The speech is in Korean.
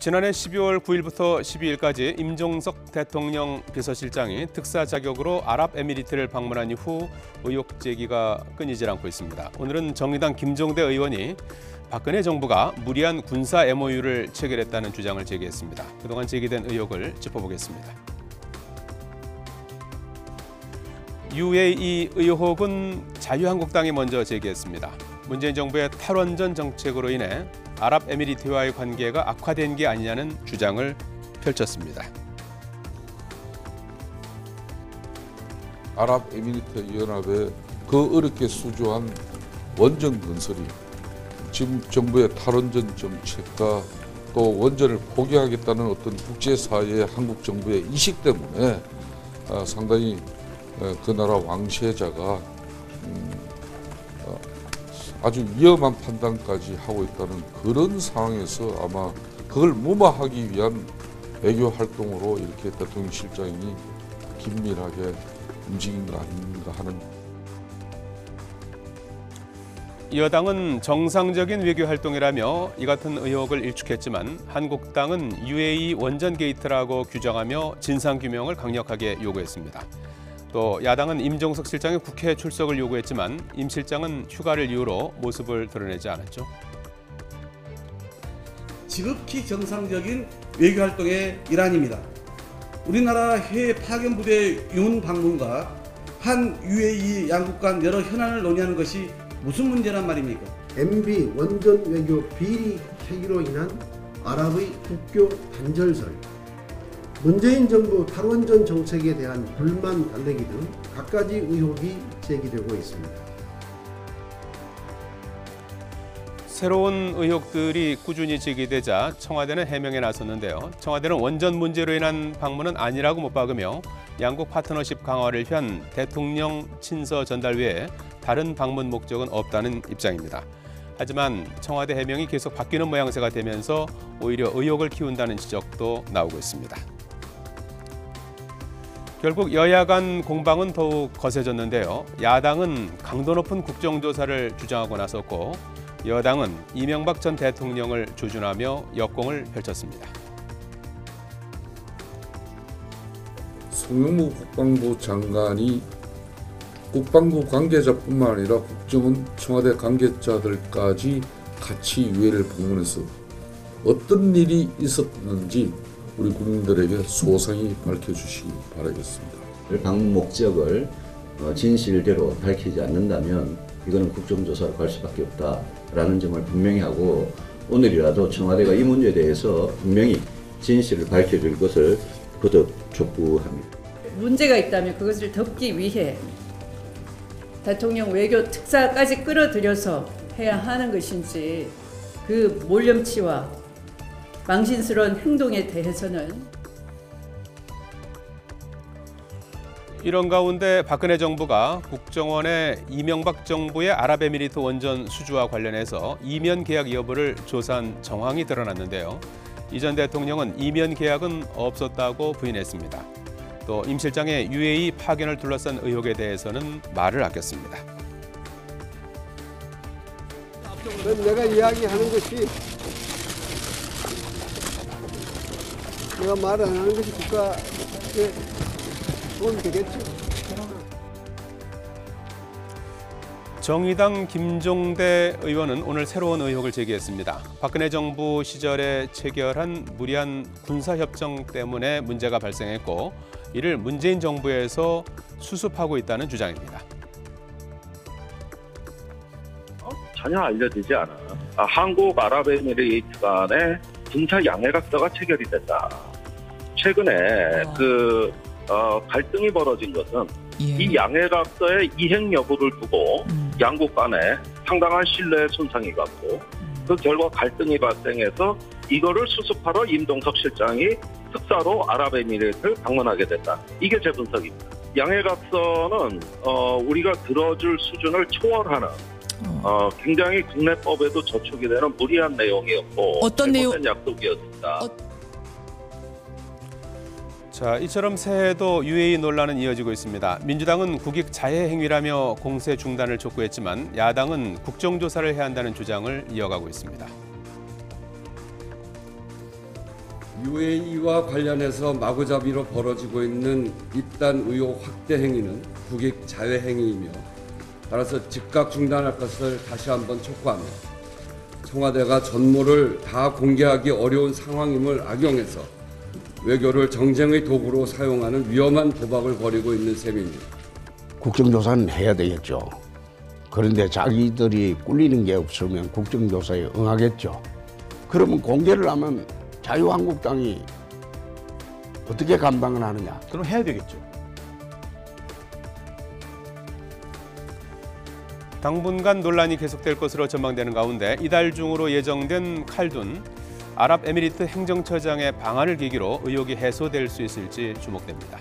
지난해 12월 9일부터 12일까지 임종석 대통령 비서실장이 특사 자격으로 아랍에미리트를 방문한 이후 의혹 제기가 끊이질 않고 있습니다. 오늘은 정의당 김종대 의원이 박근혜 정부가 무리한 군사 MOU를 체결했다는 주장을 제기했습니다. 그동안 제기된 의혹을 짚어보겠습니다. UAE 의혹은 자유한국당이 먼저 제기했습니다. 문재인 정부의 탈원전 정책으로 인해 아랍에미리트와의 관계가 악화된 게 아니냐는 주장을 펼쳤습니다. 아랍에미리트 연합에 그 어렵게 수주한 원전 건설이 지금 정부의 탈원전 정책과 또 원전을 포기하겠다는 어떤 국제사회의 한국 정부의 의식 때문에 상당히 그 나라 왕세자가 아주 위험한 판단까지 하고 있다는 그런 상황에서 아마 그걸 무마하기 위한 외교 활동으로 이렇게 대통령 실장이 긴밀하게 움직인 거 아닌가 하는. 여당은 정상적인 외교 활동이라며 이 같은 의혹을 일축했지만 한국당은 UAE 원전 게이트라고 규정하며 진상규명을 강력하게 요구했습니다. 또 야당은 임종석 실장의 국회 출석을 요구했지만 임 실장은 휴가를 이유로 모습을 드러내지 않았죠. 지극히 정상적인 외교활동의 일환입니다. 우리나라 해외 파견 부대 윤 방문과 한 UAE 양국 간 여러 현안을 논의하는 것이 무슨 문제란 말입니까? MB 원전 외교 비리 폐기로 인한 아랍의 국교 단절설, 문재인 정부 탈원전 정책에 대한 불만 달래기 등 갖가지 의혹이 제기되고 있습니다. 새로운 의혹들이 꾸준히 제기되자 청와대는 해명에 나섰는데요. 청와대는 원전 문제로 인한 방문은 아니라고 못 박으며 양국 파트너십 강화를 위한 대통령 친서 전달 외에 다른 방문 목적은 없다는 입장입니다. 하지만 청와대 해명이 계속 바뀌는 모양새가 되면서 오히려 의혹을 키운다는 지적도 나오고 있습니다. 결국 여야 간 공방은 더욱 거세졌는데요. 야당은 강도 높은 국정조사를 주장하고 나섰고 여당은 이명박 전 대통령을 조준하며 역공을 펼쳤습니다. 송영무 국방부 장관이 국방부 관계자뿐만 아니라 국정원 청와대 관계자들까지 같이 유해를 방문해서 어떤 일이 있었는지 우리 국민들에게 소상히 밝혀주시기 바라겠습니다. 방문 목적을 진실대로 밝히지 않는다면 이거는 국정조사로 갈 수밖에 없다라는 점을 분명히 하고 오늘이라도 청와대가 이 문제에 대해서 분명히 진실을 밝혀줄 것을 거듭 촉구합니다. 문제가 있다면 그것을 덮기 위해 대통령 외교 특사까지 끌어들여서 해야 하는 것인지 그 몰염치와 망신스러운 행동에 대해서는 이런 가운데 박근혜 정부가 국정원에 이명박 정부의 아랍에미리트 원전 수주와 관련해서 이면 계약 여부를 조사한 정황이 드러났는데요. 이 전 대통령은 이면 계약은 없었다고 부인했습니다. 또 임 실장의 UAE 파견을 둘러싼 의혹에 대해서는 말을 아꼈습니다. 내가 이야기하는 것이 내가 말을 안 하는 것이 국가에 도움이 되겠죠. 정의당 김종대 의원은 오늘 새로운 의혹을 제기했습니다. 박근혜 정부 시절에 체결한 무리한 군사협정 때문에 문제가 발생했고 이를 문재인 정부에서 수습하고 있다는 주장입니다. 전혀 알려지지 않아. 한국 아랍에미리트 간의 군사 양해각서가 체결이 됐다. 최근에 갈등이 벌어진 것은 이 양해각서의 이행 여부를 두고 양국 간에 상당한 신뢰 손상이 갔고 그 결과 갈등이 발생해서 이거를 수습하러 임종석 실장이 특사로 아랍에미리트를 방문하게 됐다. 이게 제 분석입니다. 양해각서는 우리가 들어줄 수준을 초월하는 굉장히 국내법에도 저촉이 되는 무리한 내용이었고 어떤 내용? 약속이었습니다. 자, 이처럼 새해에도 UAE 논란은 이어지고 있습니다. 민주당은 국익 자해 행위라며 공세 중단을 촉구했지만 야당은 국정조사를 해야 한다는 주장을 이어가고 있습니다. UAE와 관련해서 마구잡이로 벌어지고 있는 이딴 의혹 확대 행위는 국익 자해 행위이며 따라서 즉각 중단할 것을 다시 한번 촉구하며 청와대가 전모를 다 공개하기 어려운 상황임을 악용해서 외교를 정쟁의 도구로 사용하는 위험한 도박을 벌이고 있는 셈입니다. 국정조사는 해야 되겠죠. 그런데 자기들이 꿀리는 게 없으면 국정조사에 응하겠죠. 그러면 공개를 하면 자유한국당이 어떻게 감당을 하느냐? 그럼 해야 되겠죠. 당분간 논란이 계속될 것으로 전망되는 가운데 이달 중으로 예정된 칼둔 아랍에미리트 행정처장의 방한을 계기로 의혹이 해소될 수 있을지 주목됩니다.